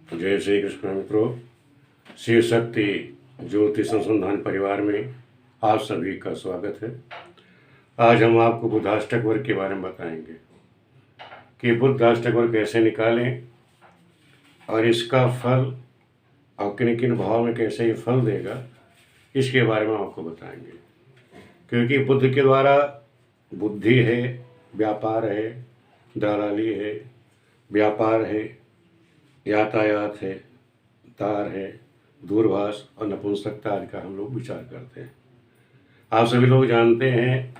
जय श्री कृष्ण मित्रों, शिव शक्ति ज्योतिष अनुसंधान परिवार में आप सभी का स्वागत है। आज हम आपको बुधाष्टक वर्ग के बारे में बताएंगे कि बुधाष्टक वर्ग कैसे निकालें और इसका फल और किन किन भाव में कैसे ये फल देगा, इसके बारे में आपको बताएंगे। क्योंकि बुध के द्वारा बुद्धि है, व्यापार है, दलाली है, व्यापार है, यातायात है, तार है, दूरभाष और नपुंसकता आदि का हम लोग विचार करते हैं। आप सभी लोग जानते हैं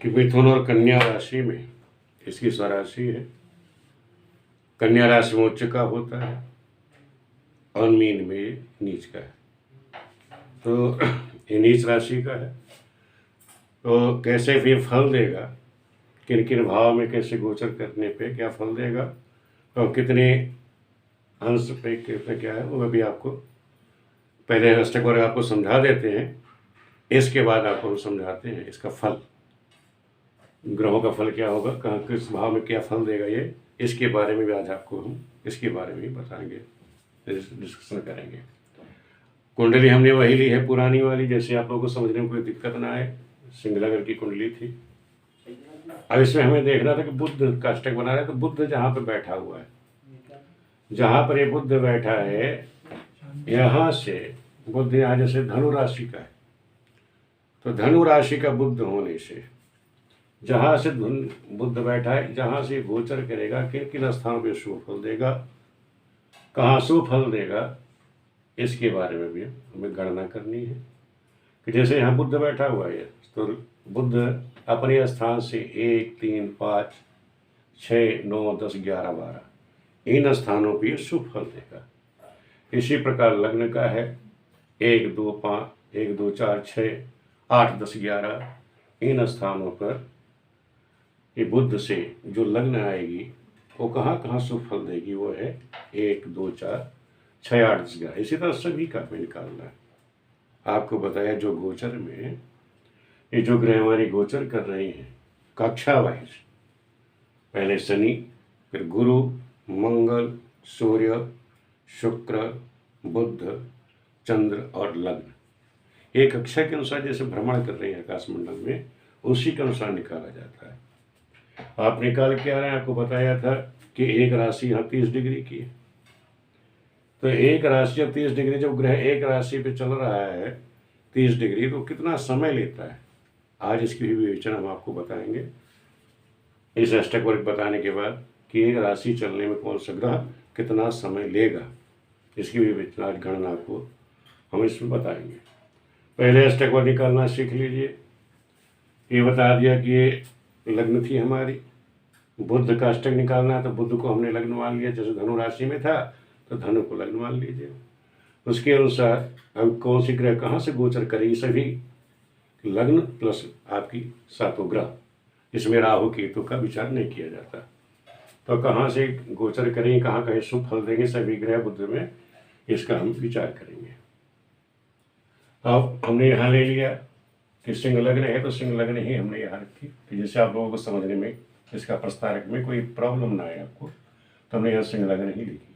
कि मिथुन और कन्या राशि में इसकी स्वराशि है। कन्या राशि में उच्च का होता है और मीन में नीच का है, तो ये नीच राशि का है। तो कैसे फिर फल देगा, किन किन भाव में कैसे गोचर करने पे क्या फल देगा और कितने अंश पे क्या है, वो भी आपको पहले अष्टक वर्ग आपको समझा देते हैं। इसके बाद आपको हम समझाते हैं इसका फल, ग्रहों का फल क्या होगा, कहाँ किस भाव में क्या फल देगा ये, इसके बारे में भी आज आपको हम इसके बारे में ही बताएंगे, डिस्कशन करेंगे। कुंडली हमने वही ली है पुरानी वाली, जैसे आप लोगों को समझने में कोई दिक्कत ना आए। सिंगलागर की कुंडली थी। अब इसमें हमें देखना था कि बुध का अष्टक बना रहे, तो बुध जहाँ पे बैठा हुआ है, जहाँ पर ये बुध बैठा है, यहाँ से बुध यहाँ जैसे धनु राशि का है, तो धनु राशि का बुध होने से जहाँ से बुध बैठा है, जहाँ से गोचर करेगा, किन किन स्थानों पे शुभ फल देगा, कहाँ शुभ फल देगा, इसके बारे में भी हमें गणना करनी है। कि जैसे यहाँ बुध बैठा हुआ है, तो बुध अपने स्थान से 1, 3, 5, 6, 9, 10, 11, 12 इन स्थानों पर शुभ फल देगा। इसी प्रकार लग्न का है 1, 2, 5, 1, 2, 4, 6, 8, 10, 11 इन स्थानों पर ये बुध से जो लग्न आएगी वो कहाँ कहाँ शुभ फल देगी, वो है 1, 2, 4, 6, 8, 10, 11। इसी तरह सभी का हमें निकालना है। आपको बताया जो गोचर में ये जो ग्रह हमारी गोचर कर रहे हैं कक्षा वाइज, पहले शनि, फिर गुरु, मंगल, सूर्य, शुक्र, बुध, चंद्र और लग्न, एक कक्षा के अनुसार जैसे भ्रमण कर रहे हैं आकाशमंडल में, उसी के अनुसार निकाला जाता है। आप निकाल के आ रहे हैं, आपको बताया था कि एक राशि यहाँ 30 डिग्री की है, तो एक राशि जब 30 डिग्री, जब ग्रह एक राशि पे चल रहा है 30 डिग्री, तो कितना समय लेता है, आज इसकी भी विवेचना हम आपको बताएंगे इस अष्टक वर्ग बताने के बाद कि एक राशि चलने में कौन सा ग्रह कितना समय लेगा, इसकी भी विचार गणना को हम इसमें बताएंगे। पहले अष्टक वर्ग निकालना सीख लीजिए। ये बता दिया कि ये लग्न थी हमारी, बुध का अष्टक निकालना है, तो बुध को हमने लग्न मान लिया, जैसे धनु राशि में था तो धनु को लग्न मान लीजिए। उसके अनुसार हम कौन सी ग्रह कहाँ से गोचर करेगी, सभी लग्न प्लस आपकी सातों ग्रह, इसमें राहु केतु का विचार नहीं किया जाता, तो कहाँ से गोचर करेंगे, कहाँ कहीं शुभ फल देंगे सभी ग्रह बुध में, इसका हम विचार करेंगे। अब हमने यहाँ ले लिया कि सिंह लग्न है, तो सिंह लग्न ही हमने यहाँ रखी, तो जैसे आप लोगों को समझने में इसका प्रस्तारक में कोई प्रॉब्लम ना आए आपको, तो हमने यहाँ सिंह लग्न ही लिखी।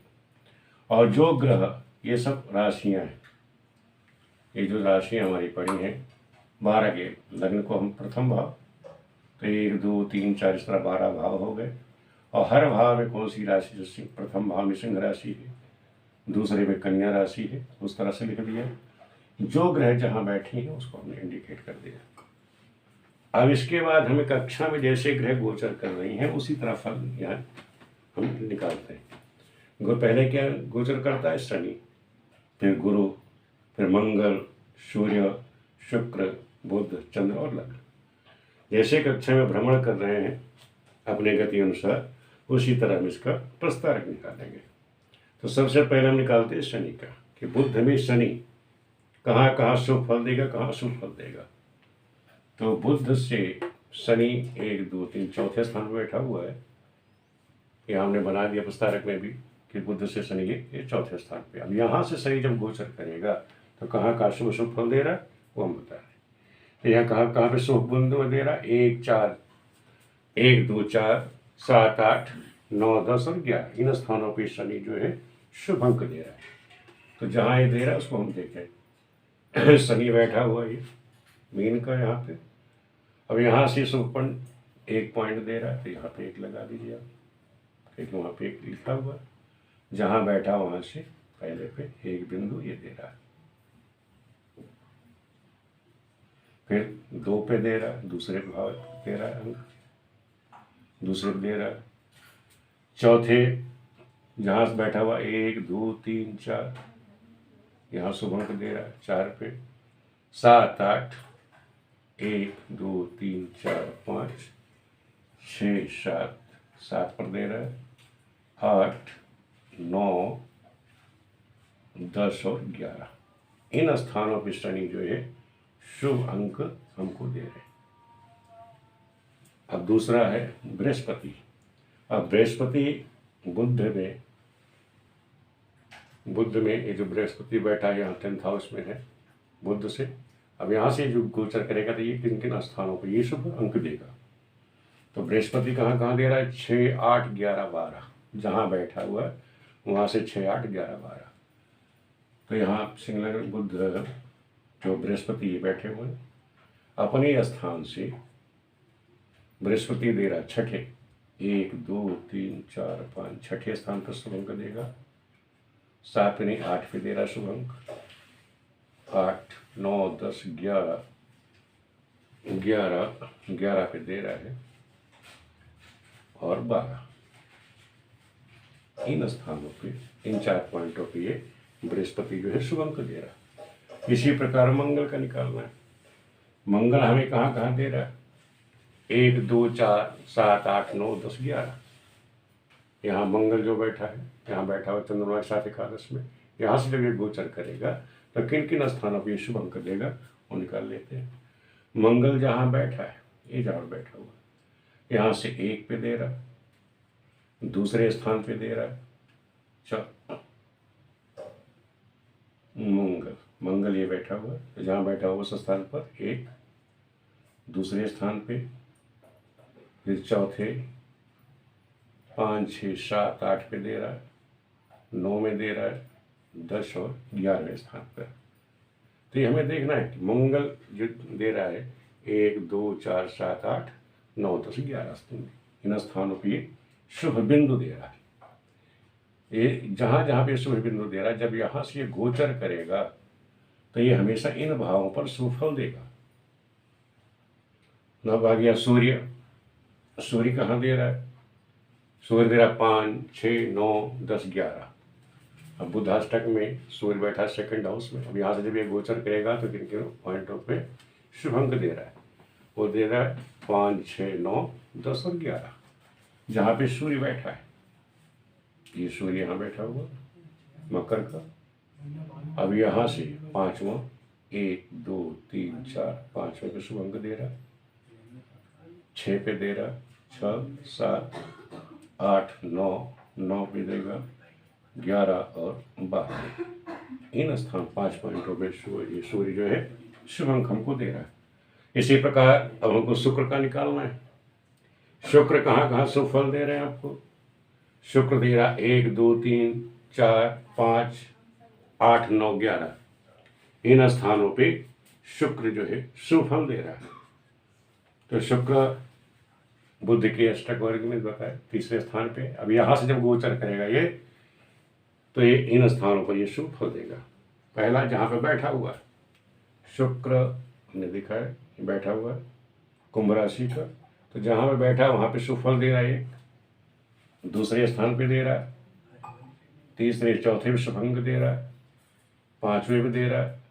और जो ग्रह, ये सब राशियाँ हैं, ये जो राशियाँ हमारी पड़ी हैं 12 के, लग्न को हम प्रथम भाव, तो 1, 2, 3, 4 इस तरह 12 भाव हो गए, और हर भाव में कौन सी राशि, जो प्रथम भाव में सिंह राशि है, दूसरे में कन्या राशि है, उस तरह से लिख दिया। जो ग्रह जहाँ बैठी है उसको हमने इंडिकेट कर दिया। अब इसके बाद हमें कक्षा में जैसे ग्रह गोचर कर रही हैं उसी तरह फल यहाँ हम निकालते हैं। पहले क्या गोचर करता है, शनि, फिर गुरु, फिर मंगल, सूर्य, शुक्र, बुध, चंद्र और लग्न। जैसे कक्षा में भ्रमण कर रहे हैं अपने गति अनुसार, उसी तरह हम इसका प्रस्तारक निकालेंगे। तो सबसे पहले हम निकालते हैं शनि का, कि बुध में शनि कहाँ कहाँ शुभ फल देगा, कहाँ शुभ फल देगा। तो बुध से शनि 1, 2, 3 चौथे स्थान पर बैठा हुआ है, यह हमने बना दिया प्रस्तारक में भी कि बुध से शनि ये चौथे स्थान पे। अब यहाँ से शनि जब गोचर करेगा तो कहाँ कहाँ शुभ शुभ फल दे रहा है वो हम बता रहे हैं। तो यहाँ कहाँ कहाँ पे शुभ बुंद दे रहा है, 1, 4, 1, 2, 4, 7, 8, 9, 10 और 11 इन स्थानों पे शनि जो है शुभ अंक दे रहा है। तो जहाँ ये दे रहा है उसको हम देखें। शनि बैठा हुआ ये मीन का यहाँ पे। अब यहाँ से शुभ पॉइंट 1 पॉइंट दे रहा है, तो यहाँ पे 1 लगा दीजिए आप, क्योंकि वहाँ पे 1 लिखा हुआ है। जहाँ बैठा वहाँ से पहले पे 1 बिंदु ये दे रहा है। फिर 2 पे दे रहा है, दूसरे भाव दे रहा है अंक, दूसरे पे दे रहा है। चौथे जहाँ से बैठा हुआ 1 2 3 4, यहाँ शुभ अंक दे रहा है 4 पे। 7 8 1 2 3 4 5 6 7, 7 पर दे रहा है। 8 9 10 और 11, इन स्थानों पर शनि जो है शुभ अंक हमको दे रहे हैं। अब दूसरा है बृहस्पति। अब बृहस्पति बुद्ध में ये जो बृहस्पति बैठा है यहाँ 10th हाउस में है बुद्ध से। अब यहाँ से जो गोचर करेगा तो ये किन किन स्थानों पर ये शुभ अंक देगा। तो बृहस्पति कहाँ कहाँ दे रहा है? 6 8 11 12, जहाँ बैठा हुआ है वहाँ से 6 8 11 12। तो यहाँ सिंगलर बुद्ध जो बृहस्पति बैठे हुए अपने स्थान से बृहस्पति दे रहा छठे, 1 2 3 4 5, छठे स्थान पर शुभ अंक देगा। 7 नहीं 8 पे दे रहा शुभ अंक। 8 9 10 11 पे दे रहा है और 12, इन स्थानों पे इन 4 पॉइंटों पे ये बृहस्पति जो है शुभ अंक दे रहा है। इसी प्रकार मंगल का निकालना है। मंगल हमें कहाँ कहाँ दे रहा है? 1 2 4 7 8 9 10 11। यहाँ मंगल जो बैठा है, यहाँ बैठा हुआ चंद्रमा के साथ एकादश में, यहाँ से जब ये गोचर करेगा तो किन किन स्थानों पर ये शुभ अंक देगा वो निकाल लेते हैं। मंगल जहाँ बैठा है, ये जहाँ बैठा हुआ यहाँ से 1 पे दे रहा है, दूसरे स्थान पे दे रहा है मंगल ये बैठा हुआ है, जहाँ बैठा हुआ उस स्थान पर 1, दूसरे स्थान पे फिर चौथे 5 6 7 8 पे दे रहा है, 9 में दे रहा है, 10 और 11वें स्थान पर। तो ये हमें देखना है कि मंगल जो दे रहा है 1 2 4 7 8 9 10 11 स्थान, इन स्थानों पर ये शुभ बिंदु दे रहा है। ये जहाँ जहाँ पे शुभ बिंदु दे रहा है, जब यहाँ से ये गोचर करेगा तो ये हमेशा इन भावों पर शुभ फल देगा। अब आ गया सूर्य। सूर्य कहाँ दे रहा है? सूर्य दे रहा 5 6 9 10 11। अब बुधाष्टक में सूर्य बैठा 2nd हाउस में। अब यहाँ से जब ये गोचर करेगा तो किन किन पॉइंटों पे शुभ अंक दे रहा है? वो दे रहा है 5 6 9 10 और 11, जहाँ पे सूर्य बैठा है। ये सूर्य यहाँ बैठा हुआ मकर का। अब यहाँ से 5वां 1 2 3 4 5वें पे शुभ अंक दे रहा है, 6 पे दे रहा, 6 7 8 9 पे देगा, 11 और 12, इन स्थान 5 पॉइंटों पे सूर्य जो है शुभ अंक हमको दे रहा है। इसी प्रकार अब हमको शुक्र का निकालना है। शुक्र कहाँ कहाँ शुभ फल दे रहे हैं आपको? शुक्र दे रहा 1 2 3 4 5 8 9 11, इन स्थानों पे शुक्र जो है शुभ फल दे रहा है। तो शुक्र बुद्ध के अष्टक वर्ग में बताया 3रे स्थान पे। अब यहाँ से जब गोचर करेगा ये, तो ये इन स्थानों पर ये शुभ फल देगा। पहला जहाँ पे बैठा हुआ है शुक्र, हमने देखा है बैठा हुआ है कुंभ राशि का, तो जहाँ पे बैठा है वहाँ पे शुभ फल दे रहा है। दूसरे स्थान पे दे रहा है, तीसरे चौथे पे शुभ अंक दे रहा है, 5वें पे दे रहा है,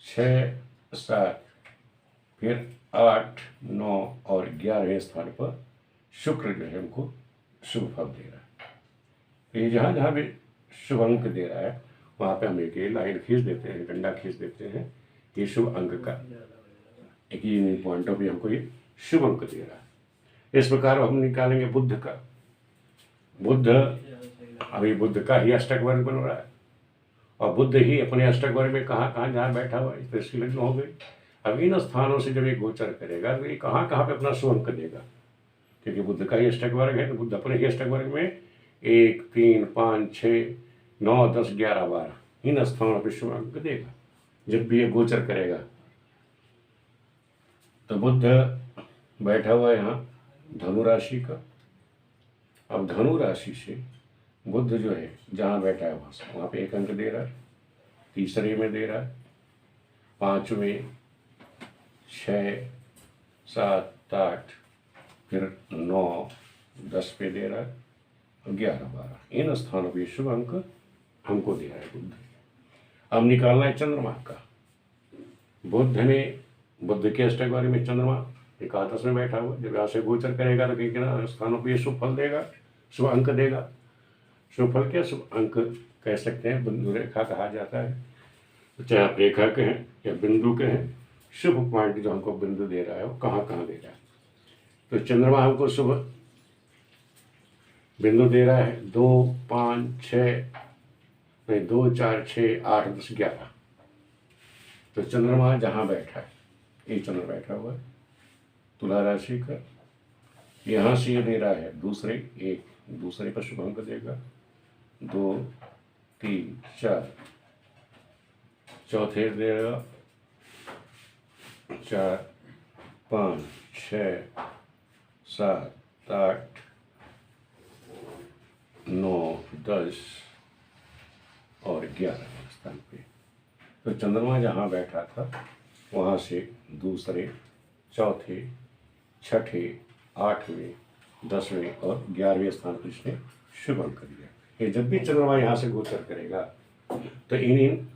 6 7, फिर 8 9 और 11वें स्थान पर शुक्र जो है हमको शुभ फल दे रहा है। ये जहाँ जहाँ भी शुभ अंक दे रहा है वहाँ पे हम एक लाइन खींच देते हैं, डंडा खींच देते हैं, ये शुभ अंक का एक ही पॉइंटों पे हमको ये शुभ अंक दे रहा है। इस प्रकार हम निकालेंगे बुद्ध का। बुद्ध अभी बुद्ध का ही अष्टक वर्ग बन रहा है, और बुद्ध ही अपने अष्टक वर्ग में कहाँ कहाँ जहाँ बैठा हुआ है, इसकी लग्न हो गई। अब इन स्थानों से जब ये गोचर करेगा तो ये कहाँ कहाँ पे अपना शुभ अंक देगा, क्योंकि बुद्ध का ही अष्टक वर्ग है। तो बुद्ध अपने ही अष्टक वर्ग में 1 3 5 6 9, 10, 11, 12 इन स्थानों पर शुभ अंक देगा जब भी ये गोचर करेगा। तो बुध बैठा हुआ है यहाँ धनु राशि का। अब धनु राशि से बुध जो है जहाँ बैठा है वहाँ पे 1 अंक दे रहा है, तीसरे में दे रहा है, 5वें, 6, 7, 8, फिर 9, 10 पे दे रहा है और 11, 12 इन स्थानों पे शुभ अंक हमको दे रहा है बुध। अब निकालना है चंद्रमा का। बुध के अष्टक वाले में चंद्रमा एकादश में बैठा हुआ, जब यहाँ से गोचर करेगा तो किन स्थानों पर शुभ फल देगा, शुभ अंक देगा। शुभ फल क्या शुभ अंक कह सकते हैं, बिंदु रेखा कहा जाता है। तो चाहे आप रेखा के हैं या बिंदु के हैं, शुभ पॉइंट जो हमको बिंदु दे रहा है वो कहाँ कहाँ दे रहा है। तो चंद्रमा हमको शुभ बिंदु दे रहा है 2, 5, 6, 2, 4, 6, 8, 10, 11। तो चंद्रमा जहाँ बैठा है, ये चंद्र बैठा हुआ है तुला राशि का, यहाँ से ये दे रहा है दूसरे पर शुभ अंक देगा 2, 3, 4, चौथे देगा 4, 5, 6, 7, 8, 9, 10 और 11 स्थान पे। तो चंद्रमा जहाँ बैठा था वहाँ से दूसरे, चौथे, छठे, 8वें, 10वें और 11वें स्थान पर इसने शुभ अंक दिया। ये जब भी चंद्रमा यहाँ से गोचर करेगा तो इन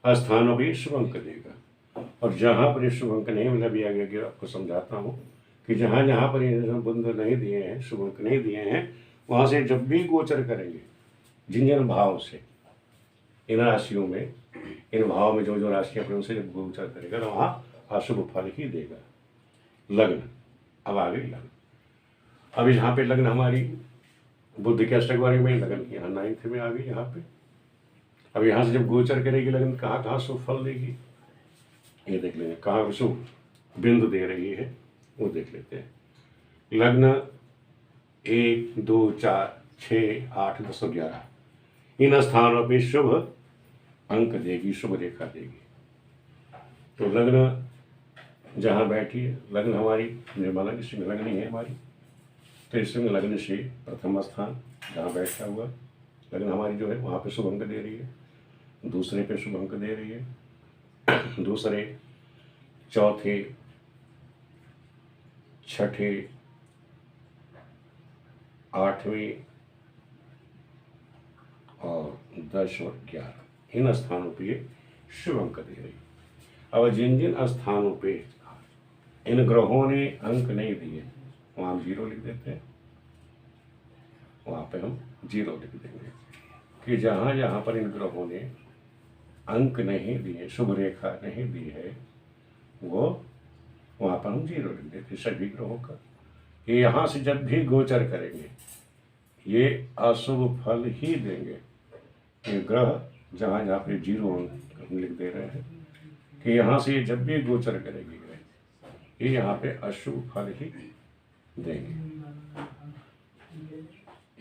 स्थानों पर शुभ अंक देगा। और जहाँ पर शुभ अंक नहीं मिला, भी आगे आपको समझाता हूँ कि जहाँ जहाँ पर बुध नहीं दिए हैं, शुभ अंक नहीं दिए हैं, वहाँ से जब भी गोचर करेंगे जिन जिन भाव से, इन राशियों में, इन भाव में जो जो राशियाँ पर उनसे जब गोचर करेगा तो वहाँ अशुभ फल ही देगा। लग्न, अब आ गई लग्न। अब यहाँ पे लग्न हमारी बुध के अष्टक वाले में लग्न यहाँ 9th में आ गई यहाँ पे। अब यहाँ से जब गोचर करेगी लग्न कहाँ कहाँ शुभ फल देगी ये देख लेंगे। कहाँ शुभ बिंदु दे रही है वो देख लेते हैं। लग्न 1, 2, 4, 6, 8, 10 और 11 इन स्थानों पे शुभ अंक देगी, शुभ रेखा देगी। तो लग्न जहाँ बैठी है, लग्न हमारी निर्मला की सिंह लग्न ही है हमारी, तो इस सिंह लग्न से प्रथम स्थान जहाँ बैठा हुआ लग्न हमारी जो है वहाँ पे शुभ अंक दे रही है, दूसरे पे शुभ अंक दे रही है, दूसरे, चौथे, छठे, 8वें और 10 और 11 इन स्थानों पे शुभ अंक दे रही। अब जिन जिन स्थानों पे इन ग्रहों ने अंक नहीं दिए वहाँ हम 0 लिख देते हैं, वहाँ पे हम 0 लिख देंगे कि जहाँ जहाँ पर इन ग्रहों ने अंक नहीं दिए, शुभ रेखा नहीं दी है, वो वहाँ पर हम 0 लिख देते सभी ग्रहों का। ये यहाँ से जब भी गोचर करेंगे ये अशुभ फल ही देंगे। ये ग्रह जहाँ जहाँ पे 0 अंक हम लिख दे रहे हैं कि यहाँ से ये जब भी गोचर करेगी ये यहाँ पे अशुभ फल ही देंगे।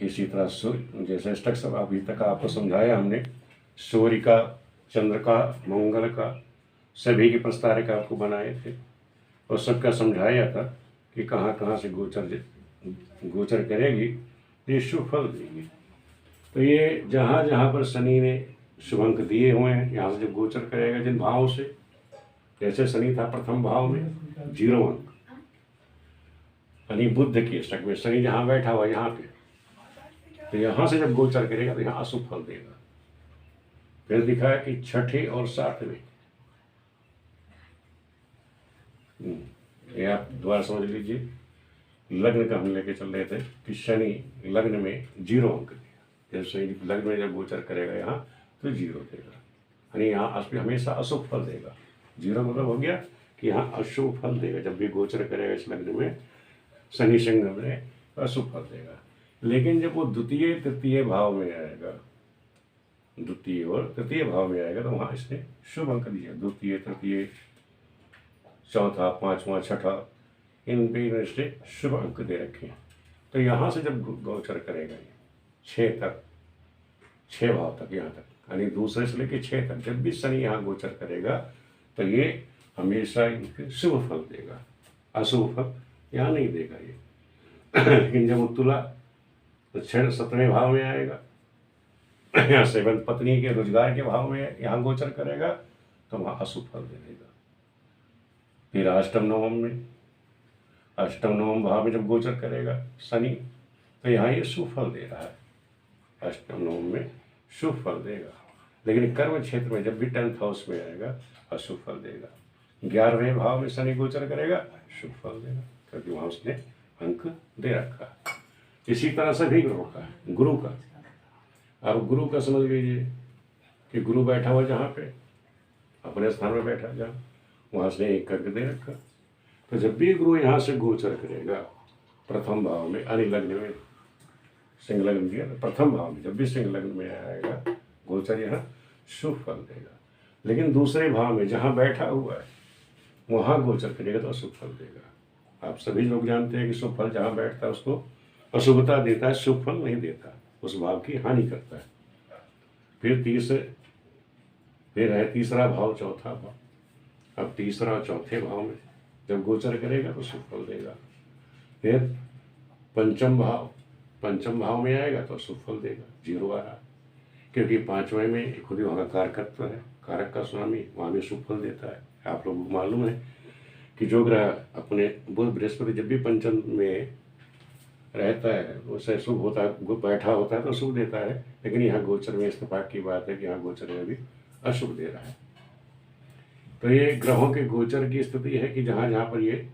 इसी तरह सूर्य, जैसे अष्टक सब अभी तक आपको समझाया हमने, सूर्य का, चंद्र का, मंगल का, सभी की प्रस्तारिका आपको बनाए थे और सबका समझाया था कि कहाँ कहाँ से गोचर करेगी ये शुभ फल देगी। तो ये जहाँ जहाँ पर शनि ने शुभ अंक दिए हुए हैं यहाँ से जब गोचर करेगा जिन भावों से, जैसे शनि था प्रथम भाव में 0 अंक, यानी बुध की अष्टक में शनि जहाँ बैठा हुआ यहाँ पे, तो यहाँ से जब गोचर करेगा तो यहाँ अशुभ फल देगा। फिर दिखाया कि छठे और 7वें, ये आप दोबारा समझ लीजिए। लग्न का हम लेके चल रहे थे कि शनि लग्न में 0 अंक दिया, जब शनि लग्न में जब गोचर करेगा यहाँ तो 0 देगा, यानी यहाँ हमेशा अशुभ फल देगा। 0 मतलब हो गया कि यहाँ अशुभ फल देगा, जब भी गोचर करेगा इस लग्न में शनि सिंह में अशुभ फल देगा। लेकिन जब वो द्वितीय तृतीय भाव में आएगा, द्वितीय और तृतीय भाव में आएगा तो वहाँ इसने शुभ अंक दिया, द्वितीय, तृतीय, चौथा, 5वां, छठा, इन पे इसने शुभ अंक दे रखे हैं। तो यहाँ से जब गोचर करेगा ये 6 तक, 6 भाव तक, यहाँ तक, यानी दूसरे से लेकर 6 तक जब भी शनि यहाँ गोचर करेगा तो ये हमेशा इनके शुभ फल देगा, अशुभ फल यहाँ नहीं देगा ये। लेकिन जब वो तुला तो 6 7वें भाव में आएगा, यहाँ 7 पत्नी के रोजगार के भाव में यहाँ गोचर करेगा तो वहाँ अशुभ फल दे देगा। फिर अष्टम नवम में, अष्टम नवम भाव में जब गोचर करेगा शनि तो यहाँ ये शुभ फल दे रहा है, अष्टम नवम में शुभ फल देगा। लेकिन कर्म क्षेत्र में जब भी 10th हाउस में आएगा अशुभ फल देगा। 11वें भाव में शनि गोचर करेगा शुभ फल देगा, क्योंकि वहाँ उसने अंक दे रखा है। इसी तरह सभी ग्रहों का है। गुरु का, अब गुरु का समझ लीजिए कि गुरु बैठा हुआ जहाँ पे अपने स्थान में बैठा, जहाँ वहाँ से एक करके दे रखा। तो जब भी गुरु यहाँ से गोचर करेगा प्रथम भाव में, यानी लग्न में, सिंह लग्न दिया तो प्रथम भाव में जब भी सिंह लग्न में आएगा गोचर यहाँ शुभ फल देगा। लेकिन दूसरे भाव में जहाँ बैठा हुआ है वहाँ गोचर करेगा तो अशुभ फल देगा। आप सभी लोग जानते हैं कि शुभ फल जहाँ बैठता है उसको अशुभता देता है, शुभ फल नहीं देता, उस भाव की हानि करता है। फिर है तीसरा भाव, चौथा भाव। अब तीसरा और चौथे भाव में जब गोचर करेगा तो शुभ फल देगा। फिर पंचम भाव में आएगा तो शुभ फल देगा, 0 आ रहा, क्योंकि 5वें में खुद ही वहाँ का कारकत्व है, कारक का स्वामी, वहाँ भी शुभ फल देता है। आप लोगों को मालूम है कि जो ग्रह अपने बुध बृहस्पति जब भी पंचम में रहता है उससे शुभ होता है, बैठा होता है तो शुभ देता है। लेकिन यहाँ गोचर में इत्तेफाक की बात है कि यहाँ गोचर में भी अशुभ दे रहा है। तो ये ग्रहों के गोचर की स्थिति है कि जहाँ जहाँ पर ये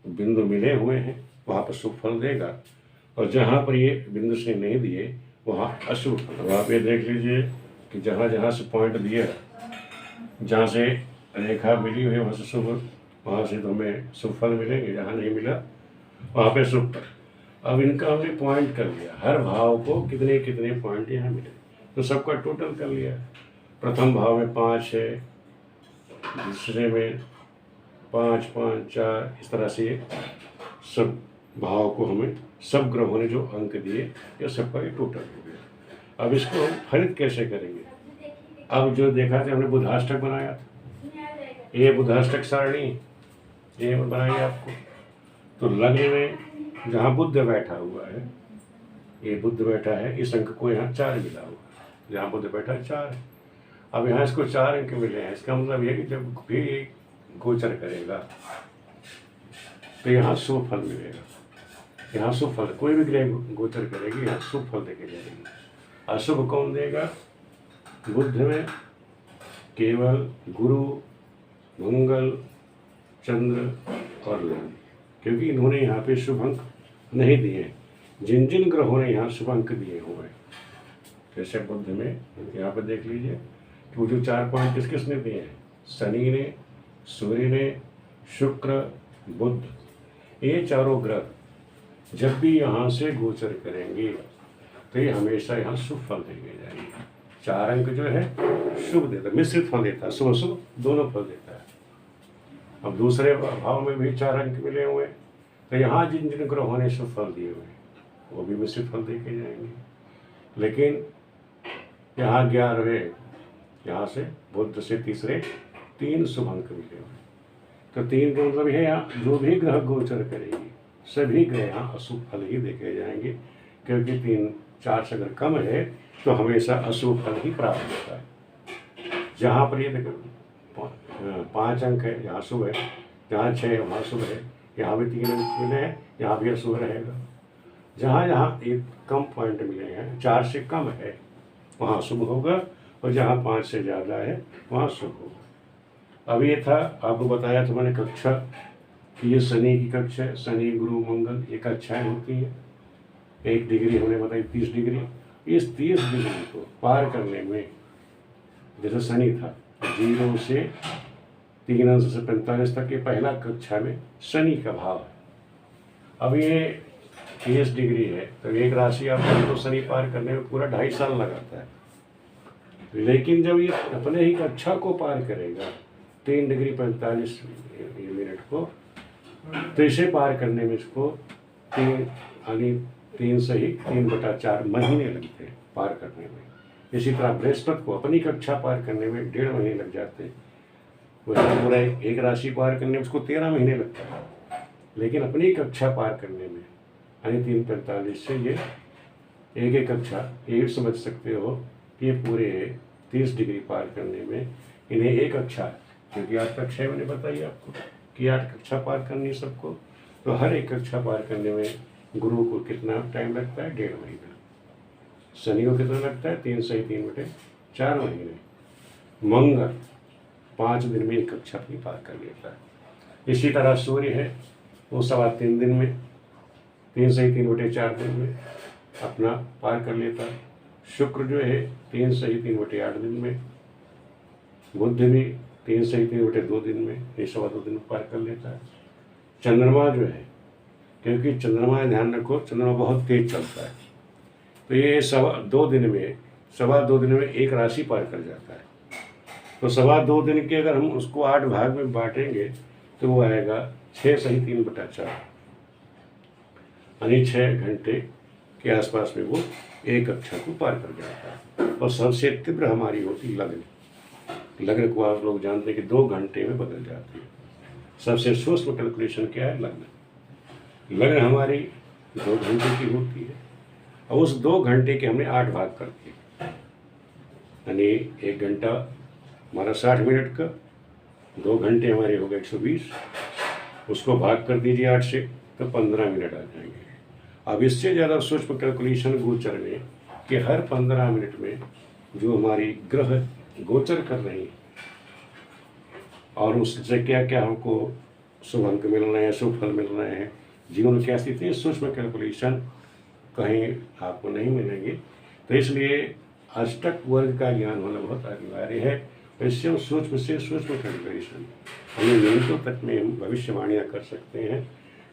बिंदु मिले हुए हैं वहाँ पर शुभ फल देगा, और जहाँ पर ये बिंदु से नहीं दिए वहाँ अशुभ फल। आप ये देख लीजिए कि जहाँ जहाँ से पॉइंट दिए, जहाँ से रेखा मिली हुई वहाँ से शुभ, वहाँ से तो हमें शुभ फल मिलेंगे, जहाँ नहीं मिला वहाँ पे शुभ फल। अब इनका हमने पॉइंट कर लिया, हर भाव को कितने कितने पॉइंट यहाँ मिले, तो सबका टोटल कर लिया। प्रथम भाव में 5 है, दूसरे में 5 5 4, इस तरह से सब भाव को हमें सब ग्रहों ने जो अंक दिए ये सबका ये टोटल हो गया। अब इसको हम फलित कैसे करेंगे? अब जो देखा था हमने बुधाष्टक बनाया था, ये बुधाष्टक सारणी ये बनाई आपको। तो लग्न में जहाँ बुध बैठा हुआ है, ये बुध बैठा है, इस अंक को यहाँ 4 मिला हुआ है, जहाँ बुध बैठा है 4 है। अब यहाँ इसको 4 अंक मिले हैं, इसका मतलब ये कि जब भी गोचर करेगा तो यहाँ शुभ फल मिलेगा। यहाँ शुभ फल, कोई भी ग्रह गोचर करेगी यहाँ शुभ फल देके जाएगी। अशुभ कौन देगा? बुध में केवल गुरु, मंगल, चंद्र और लग्न, क्योंकि इन्होंने यहाँ पे शुभ अंक नहीं दिए। जिन जिन ग्रहों ने यहाँ शुभ अंक दिए हुए हैं, जैसे बुध में यहाँ पर देख लीजिए कि वो जो 4 पॉइंट किस किसने दिए हैं, शनि ने, सूर्य ने, शुक्र, बुध, ये चारों ग्रह जब भी यहाँ से गोचर करेंगे तो ये हमेशा यहाँ शुभ फल देंगे जाएंगे। 4 अंक जो है शुभ देता है, मिश्रित फल देता है, शुभ शुभ दोनों फल देता है। अब दूसरे भाव में भी 4 अंक मिले हुए, तो यहाँ जिन जिन ग्रहों ने शुभ फल दिए हुए वो भी मिश्रित फल दे के जाएंगे। लेकिन यहाँ 11वें, यहाँ से बुध से तीसरे 3 शुभ अंक मिले हुए, तो 3 का मतलब है यहाँ जो भी ग्रह गोचर करेगी सभी ग्रह यहाँ अशुभ फल ही देखे जाएंगे, क्योंकि 3 4 से अगर कम है तो हमेशा अशुभ फल ही प्राप्त होता है। जहाँ पर ये देखो 5 अंक है यहाँ शुभ है, जहाँ 6 है वहाँ शुभ है, यहाँ भी 3 अंक मिले हैं यहाँ भी अशुभ रहेगा। जहाँ जहाँ एक कम पॉइंट मिले हैं, 4 से कम है वहाँ शुभ होगा, और जहाँ 5 से ज़्यादा है वहाँ शुभ होगा। अब ये था आपको बताया था मैंने कक्षा कि ये शनि की कक्षा है, शनि गुरु मंगल ये कक्षाएँ होती हैं। 1 डिग्री हमने बताई 30 डिग्री। इस 30 डिग्री को पार करने में जैसे शनि था 0 से 3 अंश से 45 तक, ये पहला कक्षा में शनि का भाव है। अब ये 30 डिग्री है तो एक राशि आपको तो शनि पार करने में पूरा 2.5 साल लगाता है। लेकिन जब ये अपने ही कक्षा को पार करेगा 3 डिग्री 45 मिनट को, तो इसे पार करने में इसको 3 से ही 3/4 महीने लगते हैं पार करने में। इसी तरह बृहस्पति को अपनी कक्षा पार करने में 1.5 महीने लग जाते हैं। वैसे पूरा एक राशि पार करने में उसको 13 महीने लगता है, लेकिन अपनी कक्षा पार करने में यानी 3:45 से ये एक कक्षा ये समझ सकते हो कि ये पूरे 30 डिग्री पार करने में इन्हें एक कक्षा, क्योंकि 8 कक्षाएं मैंने बताई आपको कि 8 कक्षा पार करनी सबको, तो हर एक कक्षा पार करने में गुरु को कितना टाइम लगता है? 1.5 महीना। शनि को कितना लगता है? 3 से 3 बटे 4 महीने। मंगल 5 दिन में एक कक्षा अपनी पार कर लेता है। इसी तरह सूर्य है वो 3.25 दिन में 3 से 3 बटे 4 दिन में अपना पार कर लेता है। शुक्र जो है 3 से 3 बटे 8 दिन में। बुध भी 3 से 3 बटे 2 दिन में, ये 2.25 दिन में पार कर लेता है। चंद्रमा जो है, क्योंकि चंद्रमा ध्यान रखो चंद्रमा बहुत तेज चलता है, तो ये 2.25 दिन में एक राशि पार कर जाता है। तो 2.25 दिन के अगर हम उसको 8 भाग में बांटेंगे तो वो आएगा 6 से 3 बटा 4, यानी 6 घंटे के आसपास में वो एक कक्षा को पार कर जाता है। और सबसे तीव्र हमारी होती लग्न। लग्न को आप लोग जानते हैं कि 2 घंटे में बदल जाती है। सबसे सूक्ष्म कैलकुलेशन क्या है? लग्न। लग्न हमारी 2 घंटे की होती है और उस 2 घंटे के हमने 8 भाग कर दिए, यानी 1 घंटा हमारा 60 मिनट का, 2 घंटे हमारे हो गए 120, उसको भाग कर दीजिए 8 से तो 15 मिनट आ जाएंगे। अब इससे ज़्यादा सूक्ष्म कैलकुलेशन गोचर में कि हर 15 मिनट में जो हमारी ग्रह गोचर कर रही हैं और उससे क्या क्या हमको शुभ अंक मिल रहे हैं, शुभ फल मिल रहे हैं, जीवन में क्या स्थिति है, सूक्ष्म कैलकुलेशन कहीं आपको नहीं मिलेंगे। तो इसलिए अष्टक वर्ग का ज्ञान होना बहुत अनिवार्य है। इससे हम सूक्ष्म से सूक्ष्म कैलकुलेशन हमें मिनटों तक में हम भविष्यवाणियाँ कर सकते हैं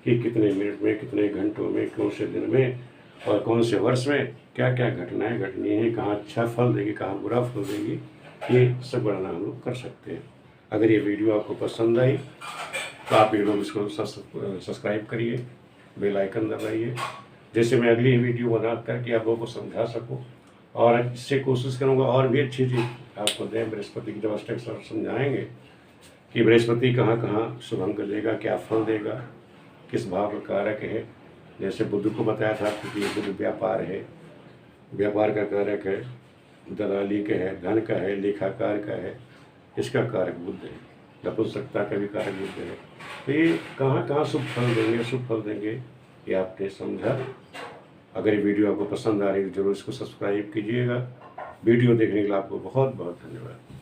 कि कितने मिनट में, कितने घंटों में, कौन से दिन में और कौन से वर्ष में क्या क्या घटनाएं घटनी है, कहाँ अच्छा फल देगी, कहाँ बुरा फल देगी, ये सब गणना हम लोग कर सकते हैं। अगर ये वीडियो आपको पसंद आई तो आप ये लोग इसको सब्सक्राइब करिए, बेल आइकन दबाइए, जैसे मैं अगली वीडियो बना करके आप लोगों को समझा सकूं। और इससे कोशिश करूंगा और भी अच्छी चीज़ आपको दें। बृहस्पति की जब अष्टक समझाएंगे कि बृहस्पति कहाँ कहाँ शुभ अंक देगा, क्या फल देगा, किस भाव का कारक है। जैसे बुध को बताया था कि ये बुध व्यापार है, व्यापार का कारक है, दलाली का है, धन का है, लेखाकार का है, इसका कारक बुध है, नपुंसकता का भी कारक बुध है। तो ये कहाँ कहाँ शुभ फल देंगे, शुभ फल देंगे, ये आपने समझा। अगर ये वीडियो आपको पसंद आ रही है तो जरूर इसको सब्सक्राइब कीजिएगा। वीडियो देखने के लिए आपको बहुत बहुत धन्यवाद।